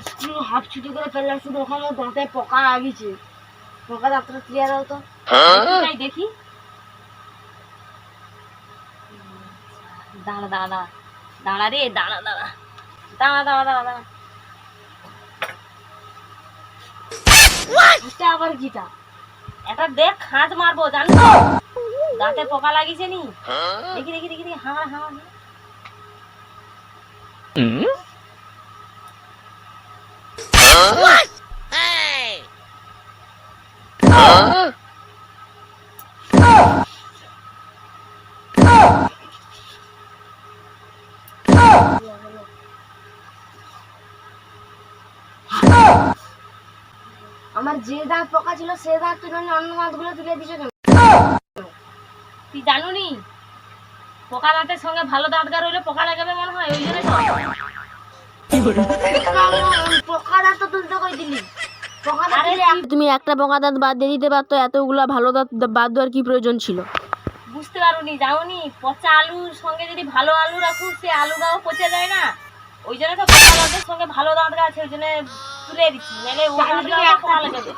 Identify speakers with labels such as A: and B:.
A: School half ছুটি করে ফেললাম, শুধু ওখানে দাঁতে পোকা লাগিয়েছে। পোকা দাঁতটা ক্লিয়ার দাও তো।
B: তাই দেখি। দাঁড়া দাঁড়া দাঁড়া দাঁড়া রে, দাঁড়া দাঁড়া দাঁড়া দাঁড়া দাঁড়া দাঁড়া। এটা আবার কিটা? এটা দেখ, খাঁজ মারবো জানো তো, দাঁতে পোকা লাগিয়েছে নি। দেখি দেখি দেখি দেখি, হাঁ হাঁ।
A: আমার যে দাঁত পোকা ছিল সে দাঁত তুলে অন্য দাঁতগুলো তুলে দিছে কেন?
B: তুই জানুনি পোকা দাঁতের সঙ্গে ভালো দাঁত গার হইলে পোকা লাগাবে মনে হয়, ওই জন্য
A: পোকা দাঁত তো তুলতে কই দিলি?
C: তুমি একটা পোকা দাঁত বাদ দিয়ে দিতে পারতো, এতগুলা ভালো দাঁত বাদ দেওয়ার কি প্রয়োজন ছিল?
B: বুঝতে পারোনি, যাওনি। পচা আলুর সঙ্গে যদি ভালো আলু রাখো, সে আলু গাও পচে যায় না। ওই জন্য তো পোকা দাঁতের সঙ্গে ভালো দাঁত গা আছে, ওই জন্য তুলে দিচ্ছি, নাহলে ও দাঁত পোকা লাগাবে।